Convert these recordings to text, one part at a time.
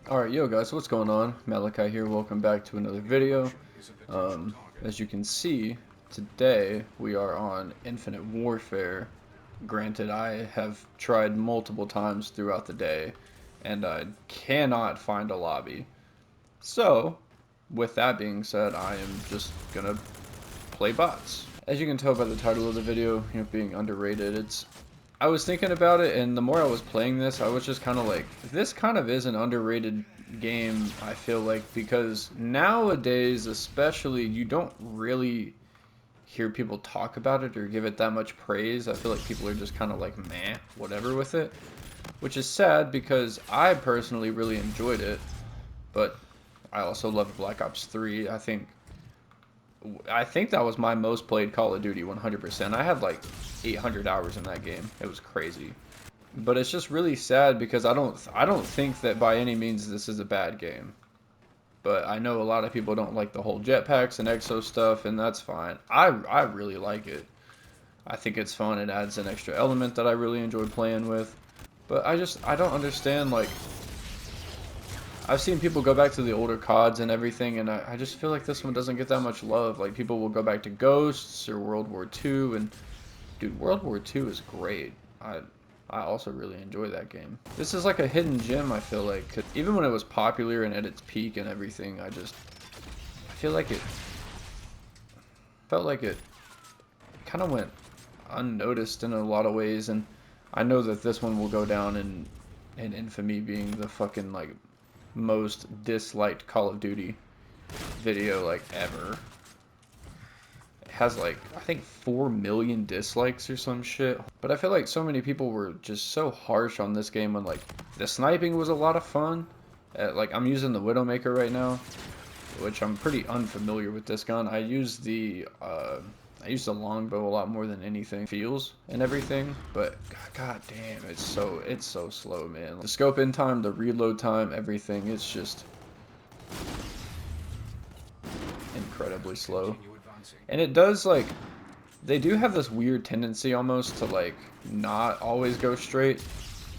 Alright, yo guys, what's going on? Malachi here, welcome back to another video. As you can see, today we are on Infinite Warfare. Granted, I have tried multiple times throughout the day, and I cannot find a lobby. So, with that being said, I am just gonna play bots. As you can tell by the title of the video, being underrated, I was thinking about it, and the more I was playing this, I was just kind of like, this kind of is an underrated game, I feel like, because nowadays, especially, you don't really hear people talk about it or give it that much praise. I feel like people are just kind of like, meh, whatever with it, which is sad because I personally really enjoyed it, but I also loved Black Ops 3. I think that was my most played Call of Duty 100%. I had like 800 hours in that game. It was crazy. But it's just really sad because I don't think that by any means this is a bad game. But I know a lot of people don't like the whole jetpacks and exo stuff, and that's fine. I really like it. I think it's fun. It adds an extra element that I really enjoy playing with. But I don't understand, like, I've seen people go back to the older CODs and everything, and I just feel like this one doesn't get that much love. Like, people will go back to Ghosts or World War II, and dude, World War II is great. I also really enjoy that game. This is like a hidden gem, I feel like. 'Cause even when it was popular and at its peak and everything, I feel like it felt like it kind of went unnoticed in a lot of ways, and I know that this one will go down in infamy being the fucking like most disliked Call of Duty video like ever. It has like I think 4 million dislikes or some shit. But I feel like so many people were just so harsh on this game when like the sniping was a lot of fun. Like I'm using the Widowmaker right now, which I'm pretty unfamiliar with this gun. I use the longbow a lot more than anything. Feels and everything, but god damn, it's so slow, man. The scope in time, the reload time, everything, it's just incredibly slow. And it does like they do have this weird tendency almost to like not always go straight,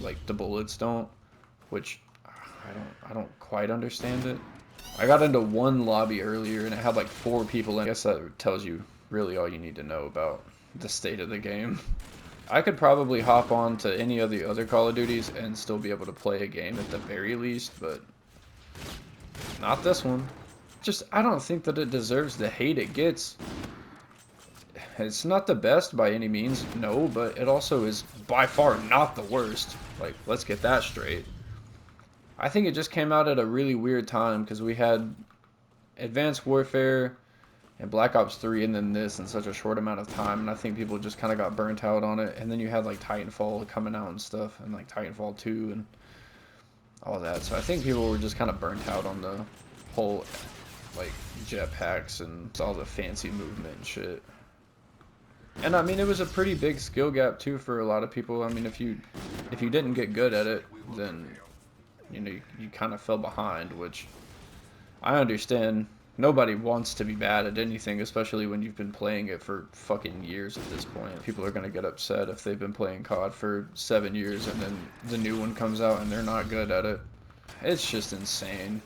like the bullets don't, which I don't quite understand it. I got into one lobby earlier and it had like 4 people in. I guess that tells you really all you need to know about the state of the game. I could probably hop on to any of the other Call of Duties and still be able to play a game at the very least, but not this one. Just, I don't think that it deserves the hate it gets. It's not the best by any means, no, but it also is by far not the worst. Like, let's get that straight. I think it just came out at a really weird time because we had Advanced Warfare and Black Ops 3 and then this in such a short amount of time, and I think people just kind of got burnt out on it. And then you had like Titanfall coming out and stuff, and like Titanfall 2 and all that. So I think people were just kind of burnt out on the whole like jetpacks and all the fancy movement and shit. And I mean, it was a pretty big skill gap too for a lot of people. I mean, if you didn't get good at it, then you kind of fell behind, which I understand. Nobody wants to be bad at anything, especially when you've been playing it for fucking years at this point. People are gonna get upset if they've been playing COD for 7 years and then the new one comes out and they're not good at it. It's just insane.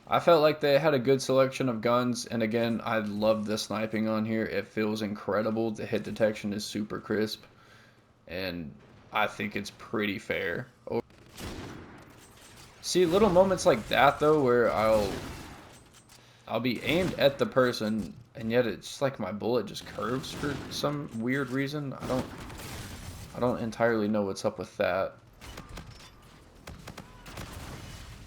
I felt like they had a good selection of guns, and again, I love the sniping on here. It feels incredible. The hit detection is super crisp, and I think it's pretty fair. See, little moments like that though, where I'll be aimed at the person, and yet it's like my bullet just curves for some weird reason. I don't entirely know what's up with that.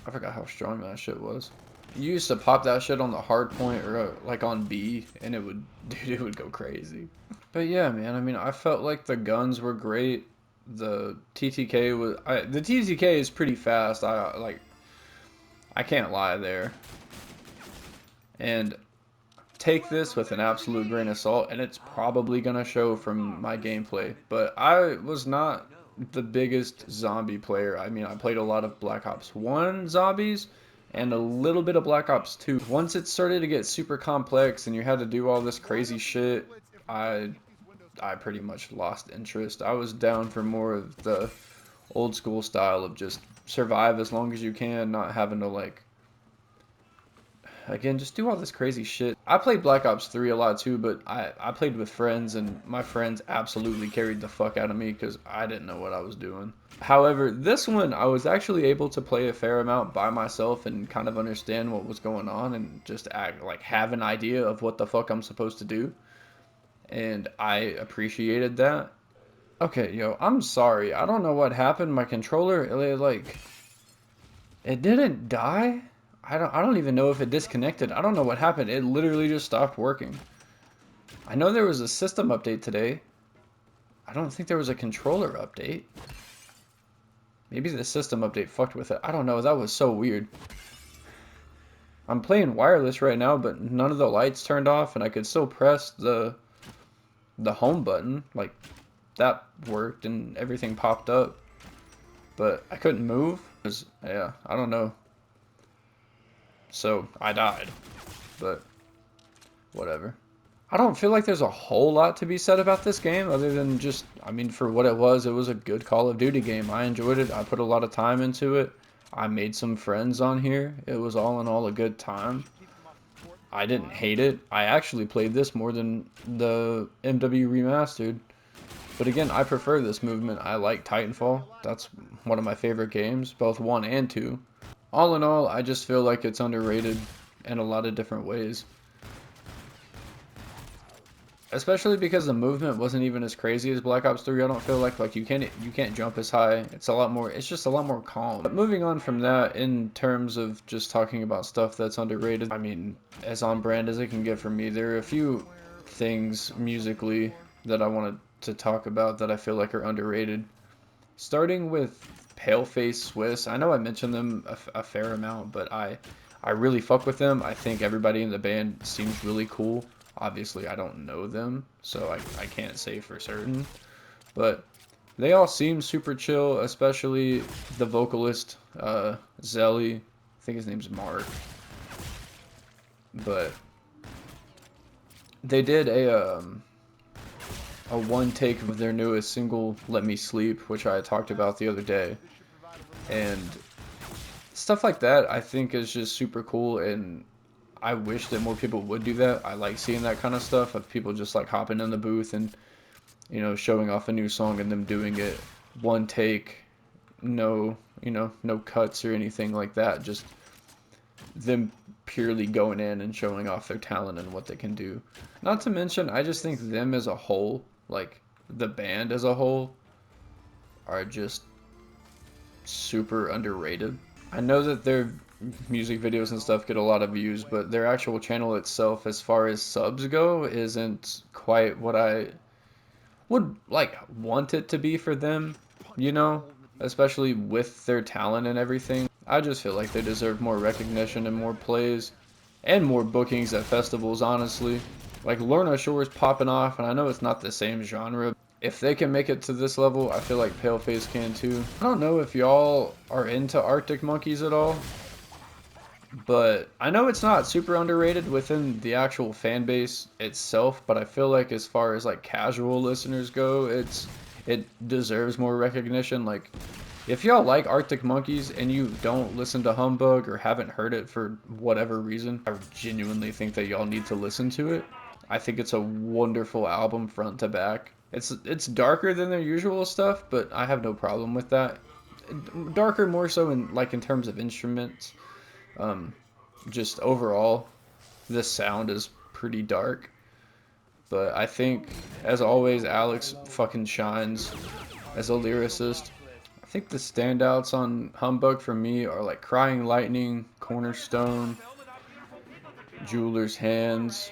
I forgot how strong that shit was. You used to pop that shit on the hard point or like on B, and it would, dude, it would go crazy. But yeah, man, I mean, I felt like the guns were great. The TTK is pretty fast. I can't lie there. And take this with an absolute grain of salt, and it's probably gonna show from my gameplay. But I was not the biggest zombie player. I mean, I played a lot of Black Ops 1 zombies and a little bit of Black Ops 2. Once it started to get super complex and you had to do all this crazy shit, I pretty much lost interest. I was down for more of the old school style of just survive as long as you can, not having to like, again, just do all this crazy shit. I played Black Ops 3 a lot too, but I played with friends, and my friends absolutely carried the fuck out of me because I didn't know what I was doing. However, this one, I was actually able to play a fair amount by myself and kind of understand what was going on and just act like have an idea of what the fuck I'm supposed to do. And I appreciated that. Okay, yo, I'm sorry. I don't know what happened. My controller, like, it didn't die. I don't even know if it disconnected. I don't know what happened. It literally just stopped working. I know there was a system update today. I don't think there was a controller update. Maybe the system update fucked with it. I don't know. That was so weird. I'm playing wireless right now, but none of the lights turned off, and I could still press the home button. Like, that worked, and everything popped up. But I couldn't move. Yeah, I don't know. So, I died. But, whatever. I don't feel like there's a whole lot to be said about this game other than just, I mean, for what it was a good Call of Duty game. I enjoyed it. I put a lot of time into it. I made some friends on here. It was all in all a good time. I didn't hate it. I actually played this more than the MW Remastered. But again, I prefer this movement. I like Titanfall. That's one of my favorite games, both 1 and 2. All in all, I just feel like it's underrated in a lot of different ways. Especially because the movement wasn't even as crazy as Black Ops 3. I don't feel like you can't jump as high. It's just a lot more calm. But moving on from that, in terms of just talking about stuff that's underrated, I mean, as on brand as it can get for me, there are a few things musically that I wanted to talk about that I feel like are underrated. Starting with Paleface Swiss. I know I mentioned them a fair amount, but I really fuck with them. I think everybody in the band seems really cool. Obviously, I don't know them, so I can't say for certain. But they all seem super chill, especially the vocalist, Zelly. I think his name's Mark. But they did a one take of their newest single, Let Me Sleep, which I talked about the other day. And stuff like that I think is just super cool, and I wish that more people would do that. I like seeing that kind of stuff of people just like hopping in the booth and, you know, showing off a new song and them doing it one take, no, you know, no cuts or anything like that. Just them purely going in and showing off their talent and what they can do. Not to mention, I just think them as a whole, like the band as a whole, are just super underrated. I know that their music videos and stuff get a lot of views, but their actual channel itself, as far as subs go, isn't quite what I would like want it to be for them, you know, especially with their talent and everything. I just feel like they deserve more recognition and more plays and more bookings at festivals, honestly. Like Lorna Shore's popping off, and I know it's not the same genre. If they can make it to this level, I feel like Paleface can too. I don't know if y'all are into Arctic Monkeys at all, but I know it's not super underrated within the actual fan base itself, but I feel like as far as like casual listeners go, it deserves more recognition. Like if y'all like Arctic Monkeys and you don't listen to Humbug or haven't heard it for whatever reason, I genuinely think that y'all need to listen to it. I think it's a wonderful album front to back. It's darker than their usual stuff, but I have no problem with that. Darker more so in terms of instruments. Um, just overall, the sound is pretty dark. But I think, as always, Alex fucking shines as a lyricist. I think the standouts on Humbug for me are like Crying Lightning, Cornerstone, Jeweler's Hands,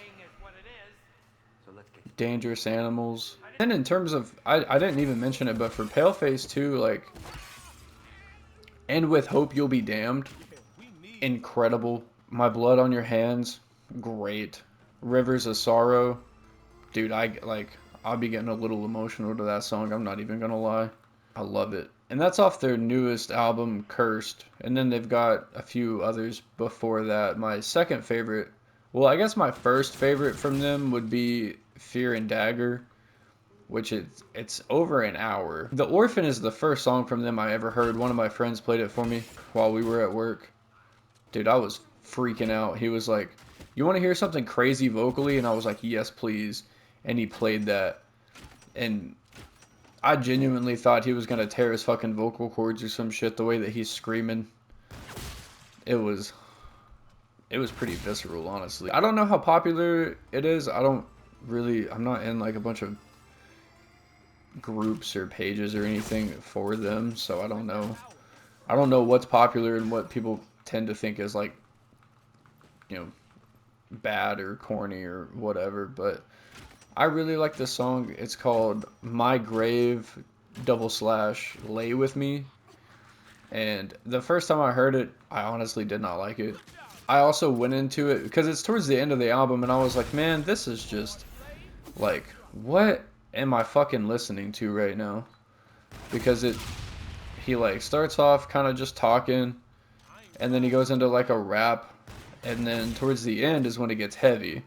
Dangerous Animals. And in terms of, I didn't even mention it, but for Paleface too, like, and with Hope You'll Be Damned, incredible. My Blood on Your Hands, great. Rivers of Sorrow, dude, I'll be getting a little emotional to that song. I'm not even gonna lie. I love it. And that's off their newest album, Cursed. And then they've got a few others before that. My second favorite, well, I guess my first favorite from them would be Fear and Dagger, which it's over an hour. The Orphan is the first song from them I ever heard. One of my friends played it for me while we were at work. Dude, I was freaking out. He was like, "You want to hear something crazy vocally?" And I was like, "Yes, please." And he played that. And I genuinely thought he was going to tear his fucking vocal cords or some shit the way that he's screaming. It was pretty visceral, honestly. I don't know how popular it is. I'm not in like a bunch of groups or pages or anything for them, so I don't know. I don't know what's popular and what people tend to think is like, you know, bad or corny or whatever, but I really like this song. It's called My Grave / Lay With Me. And the first time I heard it, I honestly did not like it. I also went into it because it's towards the end of the album and I was like, man, this is just like, what am I fucking listening to right now? Because he like starts off kind of just talking and then he goes into like a rap and then towards the end is when it gets heavy,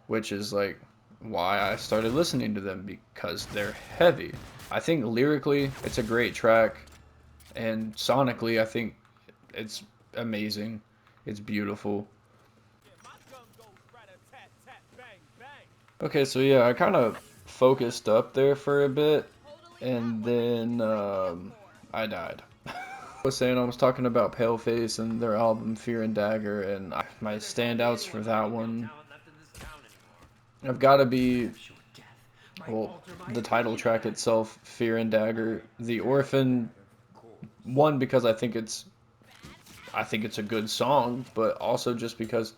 which is like why I started listening to them, because they're heavy. I think lyrically it's a great track, and sonically I think it's amazing. It's beautiful. Okay, so yeah, I kind of focused up there for a bit, and then I died. I was talking about Paleface and their album Fear and Dagger, and my standouts for that one have got to be, well, the title track itself, Fear and Dagger, The Orphan, one because I think it's a good song, but also just because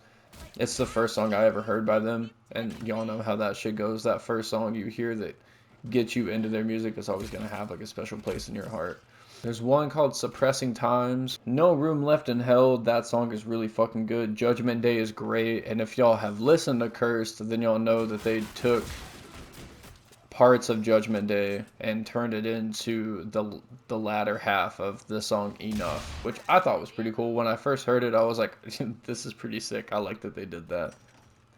it's the first song I ever heard by them, and y'all know how that shit goes. That first song you hear that gets you into their music is always gonna have like a special place in your heart. There's one called Suppressing Times. No Room Left in Hell. That song is really fucking good. Judgment Day is great. And if y'all have listened to Cursed, then y'all know that they took parts of Judgment Day and turned it into the latter half of the song Enough, which I thought was pretty cool. When I first heard it, I was like, this is pretty sick. I like that they did that.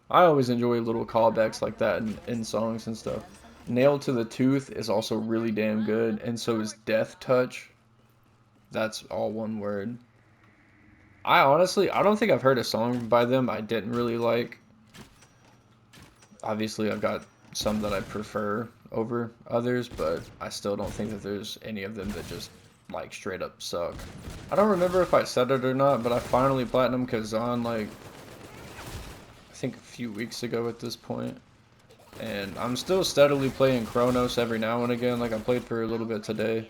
I always enjoy little callbacks like that in songs and stuff. Nailed to the Tooth is also really damn good, and so is Death Touch. That's all one word. I don't think I've heard a song by them I didn't really like. Obviously, I've got some that I prefer over others, but I still don't think that there's any of them that just like straight up suck. I don't remember if I said it or not, but I finally platinum Kazan like I think a few weeks ago at this point. And I'm still steadily playing Chronos every now and again. Like I played for a little bit today.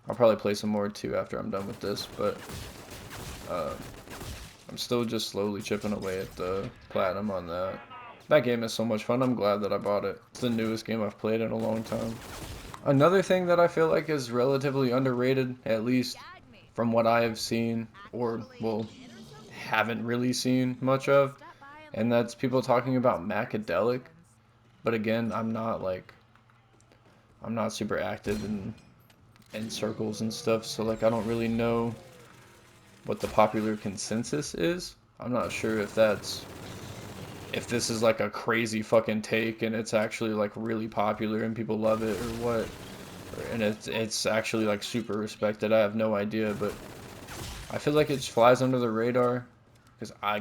I'll probably play some more too after I'm done with this, but I'm still just slowly chipping away at the platinum on that. That game is so much fun. I'm glad that I bought it. It's the newest game I've played in a long time. Another thing that I feel like is relatively underrated, at least from what I have seen, or, well, haven't really seen much of, and that's people talking about Macadelic. But again, I'm not super active in circles and stuff, so like I don't really know what the popular consensus is. I'm not sure if this is like a crazy fucking take and it's actually like really popular and people love it or what, and it's actually like super respected. I have no idea, but I feel like it just flies under the radar because I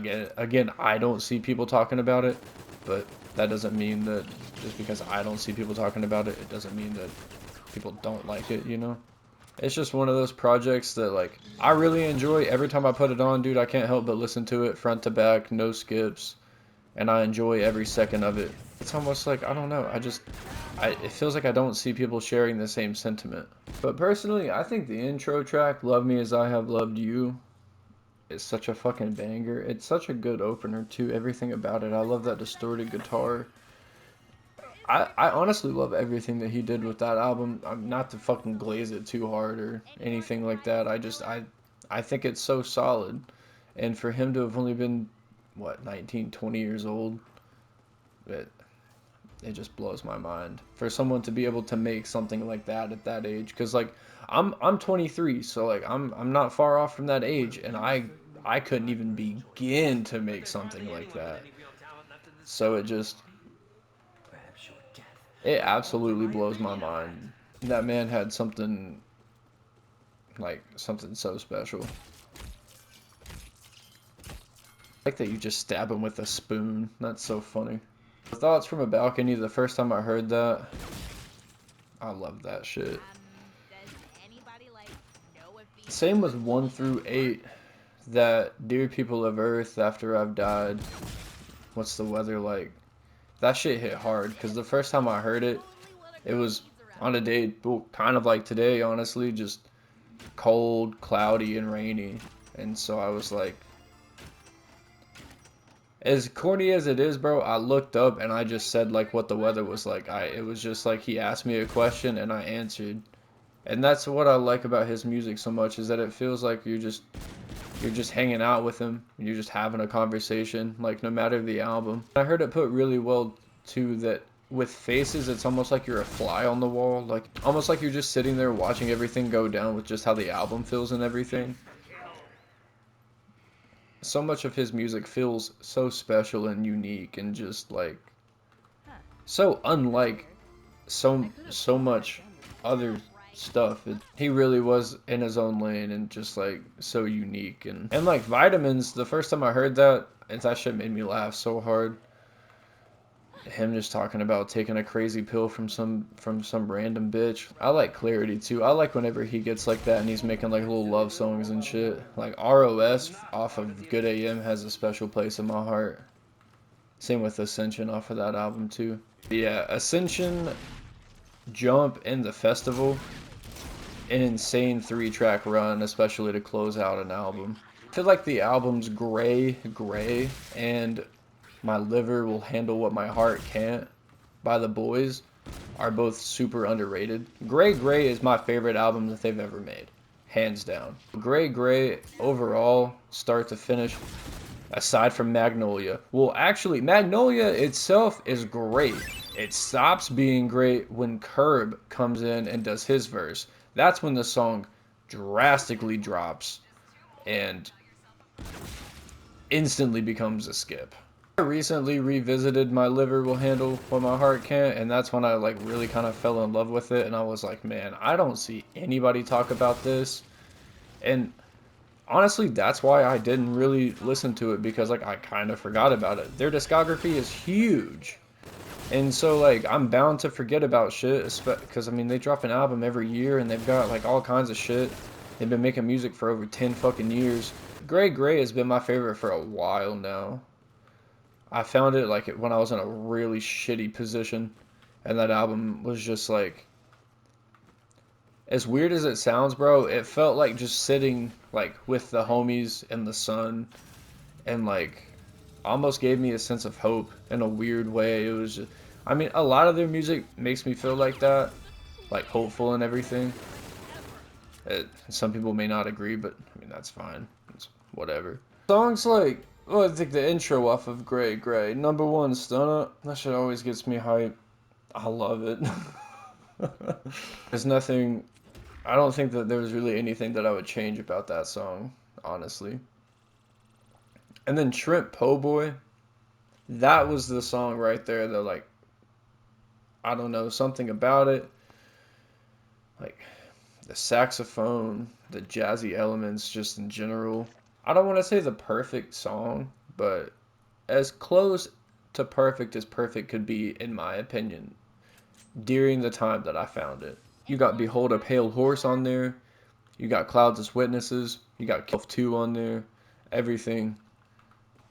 don't see people talking about it, but that doesn't mean that just because I don't see people talking about it, it doesn't mean that people don't like it, you know? It's just one of those projects that like I really enjoy. Every time I put it on, dude, I can't help but listen to it front to back, no skips, and I enjoy every second of it. It's almost like, I don't know, it feels like I don't see people sharing the same sentiment. But personally, I think the intro track, Love Me As I Have Loved You, is such a fucking banger. It's such a good opener too, everything about it. I love that distorted guitar. I honestly love everything that he did with that album. I'm not to fucking glaze it too hard or anything like that. I think it's so solid. And for him to have only been, what, 19, 20 years old, it just blows my mind. For someone to be able to make something like that at that age, because like I'm 23, so like I'm not far off from that age, and I couldn't even begin to make something like that. So it just It absolutely blows my mind. That man had something, like, something so special. I like that you just stab him with a spoon. That's so funny. Thoughts from a balcony, the first time I heard that, I loved that shit. Same with 1 through 8, that Dear People of Earth, After I've Died, What's the Weather Like? That shit hit hard, because the first time I heard it, it was on a day, well, kind of like today, honestly, just cold, cloudy, and rainy. And so I was like, as corny as it is, bro, I looked up and I just said like what the weather was like. It was just like he asked me a question and I answered. And that's what I like about his music so much, is that it feels like you're just hanging out with him, you're just having a conversation, like no matter the album. I heard it put really well too, that with Faces it's almost like you're a fly on the wall, like almost like you're just sitting there watching everything go down with just how the album feels and everything. So much of his music feels so special and unique and just like so unlike so much other stuff. He really was in his own lane and just like so unique, and like Vitamins, the first time I heard that, that shit made me laugh so hard. Him just talking about taking a crazy pill from some random bitch. I like Clarity too. I like whenever he gets like that and he's making like little love songs and shit. Like ROS off of Good AM has a special place in my heart. Same with Ascension off of that album too. Yeah, Ascension, Jump, and The Festival, an insane 3-track run, especially to close out an album. I feel like the albums Gray, and My Liver Will Handle What My Heart Can't by The Boys are both super underrated. Gray is my favorite album that they've ever made, hands down. Gray overall, start to finish, aside from Magnolia. Well, actually, Magnolia itself is great. It stops being great when Curb comes in and does his verse. That's when the song drastically drops and instantly becomes a skip. I recently revisited My Liver Will Handle What My Heart Can't, and that's when I like really kind of fell in love with it, and I was like, man, I don't see anybody talk about this. And honestly, that's why I didn't really listen to it, because like I kind of forgot about it. Their discography is huge. And so like I'm bound to forget about shit, because I mean they drop an album every year and they've got like all kinds of shit. They've been making music for over 10 fucking years. Gray has been my favorite for a while now. I found it like when I was in a really shitty position, and that album was just like, as weird as it sounds, bro, it felt like just sitting like with the homies in the sun, and like almost gave me a sense of hope in a weird way. It was just, I mean, a lot of their music makes me feel like that, like hopeful and everything. Some people may not agree, but I mean that's fine. It's whatever. Songs like, well, I think the intro off of Gray, Number One Stunner, that shit always gets me hype. I love it. There's nothing, I don't think that there's really anything that I would change about that song, honestly. And then Shrimp Po' Boy, that was the song right there that, like, I don't know, something about it. Like, the saxophone, the jazzy elements, just in general. I don't want to say the perfect song, but as close to perfect as perfect could be, in my opinion, during the time that I found it. You got Behold a Pale Horse on there. You got Clouds as Witnesses. You got Kill 2 on there. Everything.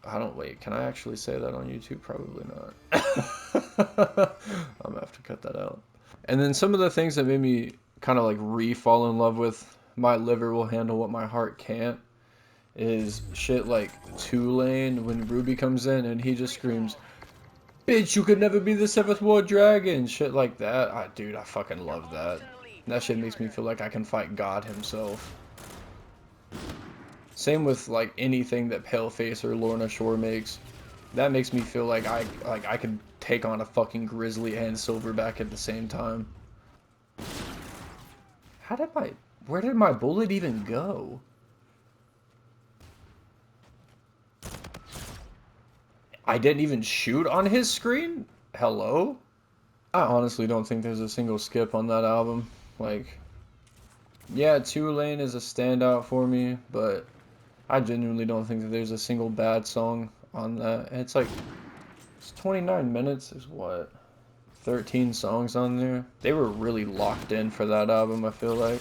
I don't wait. Can I actually say that on YouTube? Probably not. I'm gonna have to cut that out. And then some of the things that made me kind of like re-fall in love with My Liver Will Handle What My Heart Can't is shit like Tulane when Ruby comes in and he just screams, "Bitch, you could never be the seventh world dragon." Shit like that. Dude, I fucking love that. That shit makes me feel like I can fight God himself. Same with like anything that Paleface or Lorna Shore makes. That makes me feel like I could take on a fucking Grizzly and Silverback at the same time. How did my Where did my bullet even go? I didn't even shoot on his screen? Hello? I honestly don't think there's a single skip on that album. Like, yeah, Tulane is a standout for me, but I genuinely don't think that there's a single bad song on that. And it's like, it's 29 minutes. There's what, 13 songs on there? They were really locked in for that album, I feel like.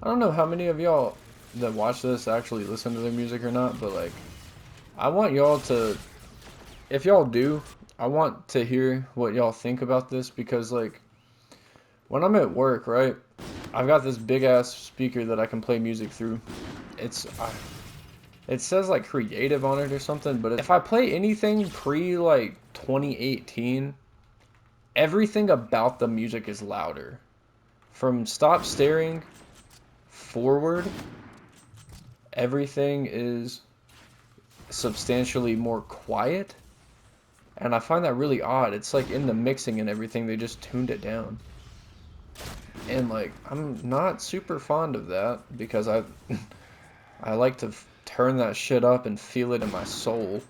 I don't know how many of y'all that watch this actually listen to their music or not, but like, I want y'all to, if y'all do, I want to hear what y'all think about this because like, when I'm at work, right, I've got this big ass speaker that I can play music through. It's, it says like creative on it or something, but if I play anything pre like 2018, everything about the music is louder. From Stop Staring forward, everything is substantially more quiet. And I find that really odd. It's like in the mixing and everything, they just tuned it down. And like, I'm not super fond of that because I like to turn that shit up and feel it in my soul.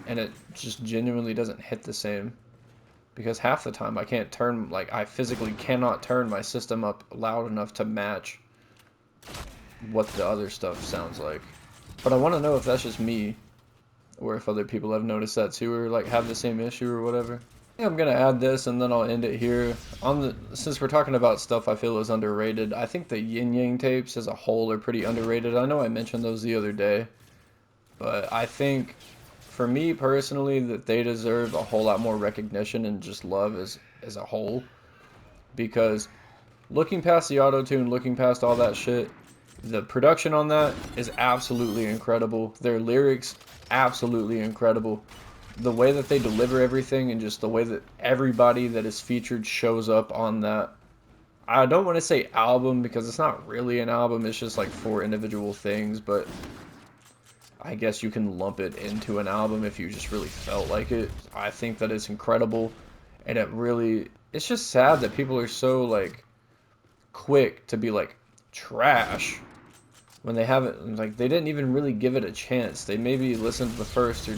And it just genuinely doesn't hit the same. Because half the time I can't turn, like, I physically cannot turn my system up loud enough to match what the other stuff sounds like. But I want to know if that's just me, or if other people have noticed that too, or like have the same issue or whatever. Yeah, I'm gonna add this and then I'll end it here. Since we're talking about stuff I feel is underrated, I think the Yin Yang tapes as a whole are pretty underrated. I know I mentioned those the other day, but I think for me personally that they deserve a whole lot more recognition and just love as a whole. Because looking past the auto tune, looking past all that shit, the production on that is absolutely incredible. Their lyrics, absolutely incredible. The way that they deliver everything and just the way that everybody that is featured shows up on that. I don't want to say album because it's not really an album, it's just like four individual things, but I guess you can lump it into an album if you just really felt like it. I think that it's incredible, and it's just sad that people are so like quick to be like trash when they haven't, like, they didn't even really give it a chance. They maybe listened to the first or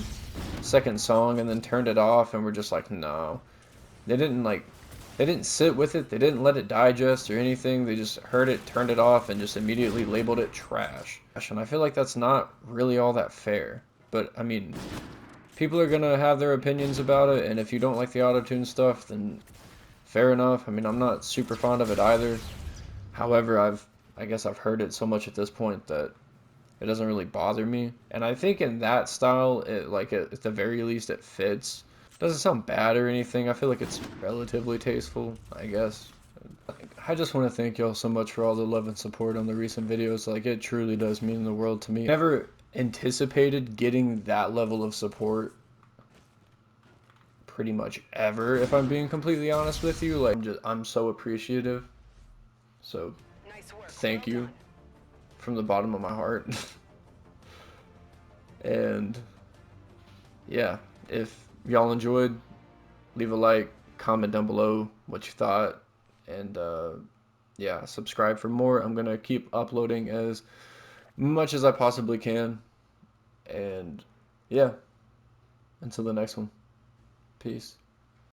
second song and then turned it off and were just like, no. They didn't like, they didn't sit with it. They didn't let it digest or anything. They just heard it, turned it off, and just immediately labeled it trash. And I feel like that's not really all that fair. But I mean, people are gonna have their opinions about it, and if you don't like the autotune stuff, then fair enough. I mean, I'm not super fond of it either. However, I guess I've heard it so much at this point that it doesn't really bother me. And I think in that style, at the very least, it fits. Doesn't sound bad or anything. I feel like it's relatively tasteful, I guess. I just want to thank y'all so much for all the love and support on the recent videos. Like, it truly does mean the world to me. I never anticipated getting that level of support pretty much ever, if I'm being completely honest with you. Like, I'm so appreciative. So, thank you from the bottom of my heart. And yeah, if y'all enjoyed, leave a like, comment down below what you thought, and yeah, subscribe for more. I'm gonna keep uploading as much as I possibly can, and yeah, until the next one, peace.